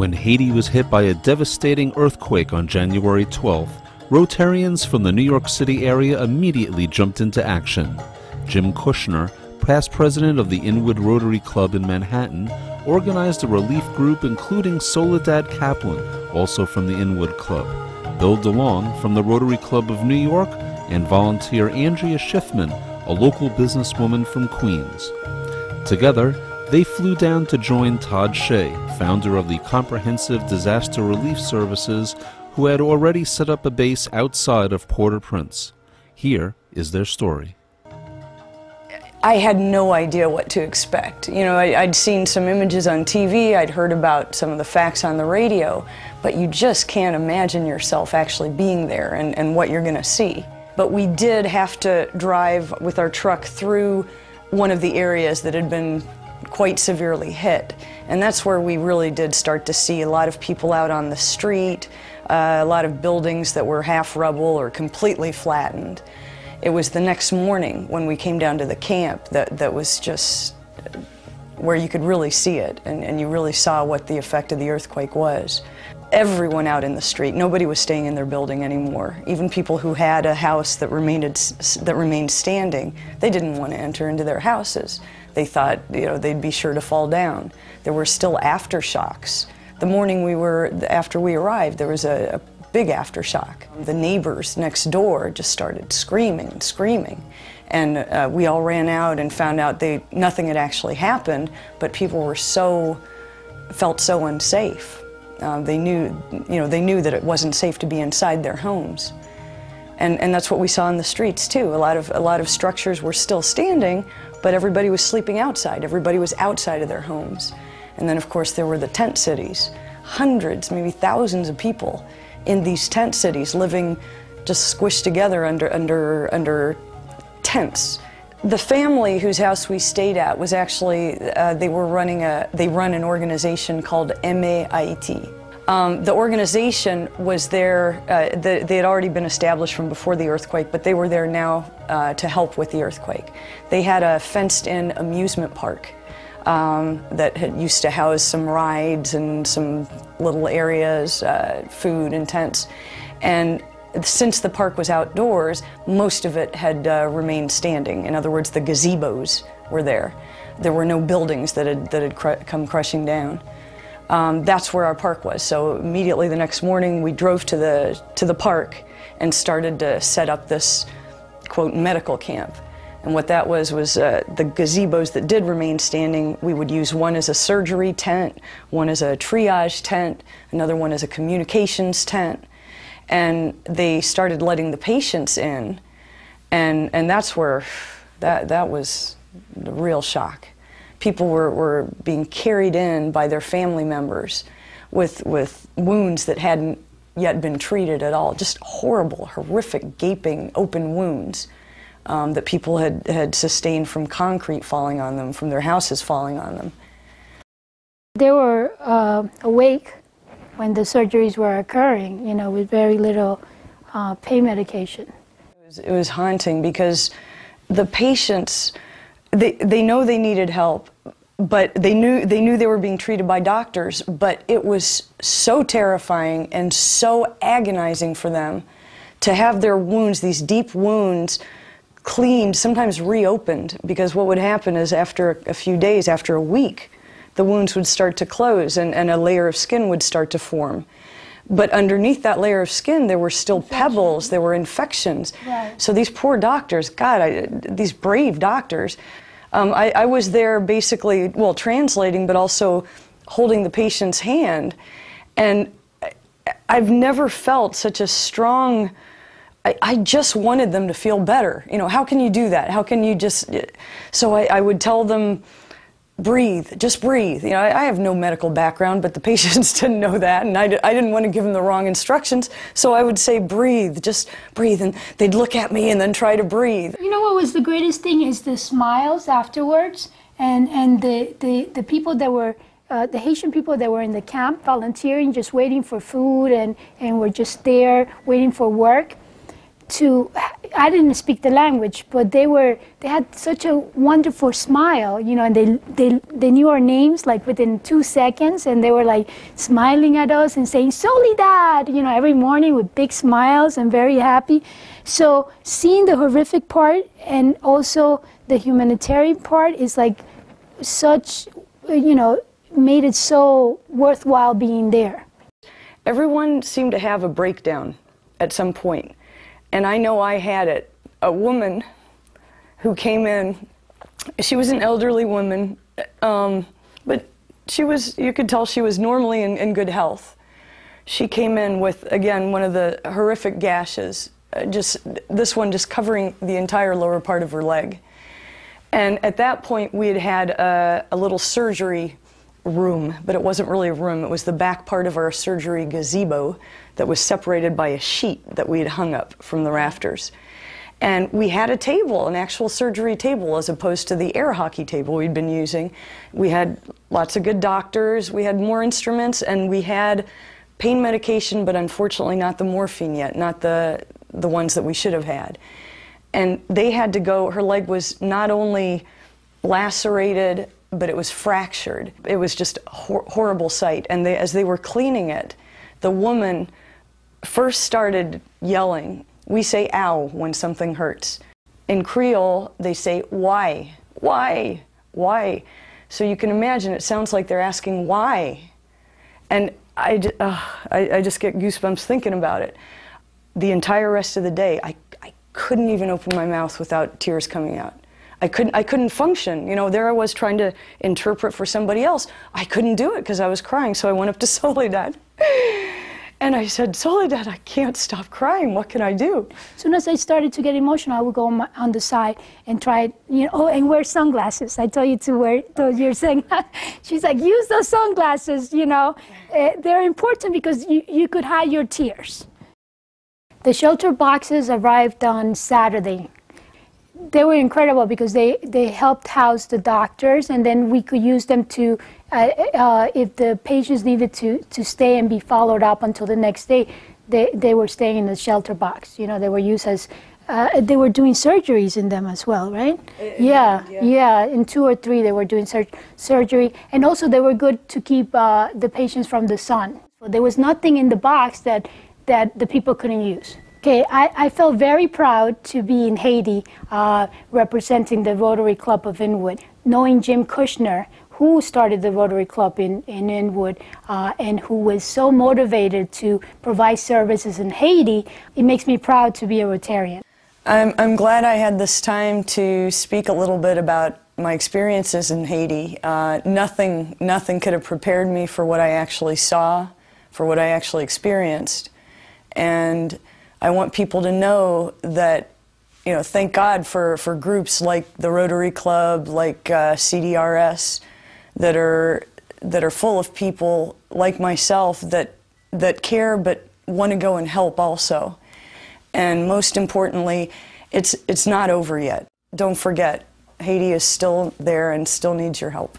When Haiti was hit by a devastating earthquake on January 12th, Rotarians from the New York City area immediately jumped into action. Jim Kushner, past president of the Inwood Rotary Club in Manhattan, organized a relief group including Soledad Kaplan, also from the Inwood Club, Bill DeLong from the Rotary Club of New York, and volunteer Andrea Schiffman, a local businesswoman from Queens. Together, they flew down to join Todd Shea, founder of the Comprehensive Disaster Relief Services, who had already set up a base outside of Port-au-Prince. Here is their story. I had no idea what to expect. You know, I'd seen some images on TV, I'd heard about some of the facts on the radio, but you just can't imagine yourself actually being there and what you're going to see. But we did have to drive with our truck through one of the areas that had been quite severely hit. And that's where we really did start to see a lot of people out on the street, a lot of buildings that were half rubble or completely flattened. It was the next morning when we came down to the camp that was just where you could really see it, and you really saw what the effect of the earthquake was. Everyone out in the street, nobody was staying in their building anymore. Even people who had a house that remained standing, they didn't want to enter into their houses. They thought, you know, they'd be sure to fall down. There were still aftershocks. The morning after we arrived, there was a big aftershock. The neighbors next door just started screaming and screaming. And we all ran out and found out nothing had actually happened, but people were felt so unsafe. They knew that it wasn't safe to be inside their homes. And that's what we saw in the streets too. A lot of structures were still standing, but everybody was sleeping outside. Everybody was outside of their homes. And then of course there were the tent cities. Hundreds, maybe thousands of people in these tent cities living just squished together under tents. The family whose house we stayed at was actually, they run an organization called MAIT. The organization was there, they had already been established from before the earthquake, but they were there now to help with the earthquake. They had a fenced-in amusement park that used to house some rides and some little areas, food and tents. And since the park was outdoors, most of it had remained standing. In other words, the gazebos were there. There were no buildings that had come crushing down. That's where our park was. So immediately the next morning, we drove to the park and started to set up this, quote, medical camp. And what that was the gazebos that did remain standing, we would use one as a surgery tent, one as a triage tent, another one as a communications tent. And they started letting the patients in, and that's where that was the real shock. People were being carried in by their family members with wounds that hadn't yet been treated at all. Just horrible, horrific, gaping, open wounds that people had sustained from concrete falling on them, from their houses falling on them. They were awake when the surgeries were occurring, you know, with very little pain medication. It was haunting because the patients, they know they needed help, but they knew they were being treated by doctors, but it was so terrifying and so agonizing for them to have their wounds, these deep wounds, cleaned, sometimes reopened, because what would happen is after a few days, after a week, the wounds would start to close and a layer of skin would start to form. But underneath that layer of skin, there were still pebbles, there were infections. Right. So these poor doctors, God, these brave doctors, I was there basically, well, translating, but also holding the patient's hand. And I've never felt such a strong, I just wanted them to feel better. You know, how can you do that? How can you just, so I would tell them, breathe, just breathe. You know, I have no medical background, but the patients didn't know that, and I didn't want to give them the wrong instructions, so I would say breathe, just breathe, and they'd look at me and then try to breathe. You know what was the greatest thing is the smiles afterwards, and the people that were, the Haitian people that were in the camp volunteering, just waiting for food and were just there waiting for work. To I didn't speak the language, but they had such a wonderful smile, you know, and they knew our names like within 2 seconds, and they were like smiling at us and saying "Soledad," you know, every morning with big smiles and very happy. So seeing the horrific part and also the humanitarian part is like such, you know, made it so worthwhile being there. Everyone seemed to have a breakdown at some point, and I know I had it. A woman who came in, she was an elderly woman, but she was, you could tell she was normally in good health. She came in with, again, one of the horrific gashes, this one just covering the entire lower part of her leg. And at that point, we had a little surgery room, but it wasn't really a room. It was the back part of our surgery gazebo that was separated by a sheet that we had hung up from the rafters. And we had a table, an actual surgery table, as opposed to the air hockey table we'd been using. We had lots of good doctors, we had more instruments, and we had pain medication, but unfortunately not the morphine yet, not the ones that we should have had. And they had to go, her leg was not only lacerated, but it was fractured. It was just a horrible sight. And as they were cleaning it, the woman first started yelling. We say ow when something hurts. In Creole, they say why, why, why. So you can imagine, it sounds like they're asking why. And I just get goosebumps thinking about it. The entire rest of the day, I couldn't even open my mouth without tears coming out. I couldn't function. You know, there I was trying to interpret for somebody else. I couldn't do it because I was crying, so I went up to Soledad. And I said, Soledad, I can't stop crying. What can I do? As soon as I started to get emotional, I would go on the side and try, you know, oh, and wear sunglasses. I told you to wear those. You're saying, she's like, use those sunglasses, you know. They're important because you could hide your tears. The shelter boxes arrived on Saturday. They were incredible because they helped house the doctors, and then we could use them to, if the patients needed to stay and be followed up until the next day, they were staying in the shelter box. You know, they were used as, they were doing surgeries in them as well, right? Yeah, in 2 or 3 they were doing surgery, and also they were good to keep the patients from the sun. So there was nothing in the box that the people couldn't use. Okay, I felt very proud to be in Haiti representing the Rotary Club of Inwood, knowing Jim Kushner, who started the Rotary Club in Inwood and who was so motivated to provide services in Haiti. It makes me proud to be a Rotarian. I'm glad I had this time to speak a little bit about my experiences in Haiti. Nothing could have prepared me for what I actually saw, for what I actually experienced. And I want people to know that, you know, thank God for groups like the Rotary Club, like CDRS, that are full of people like myself that care but want to go and help also. And most importantly, it's not over yet. Don't forget, Haiti is still there and still needs your help.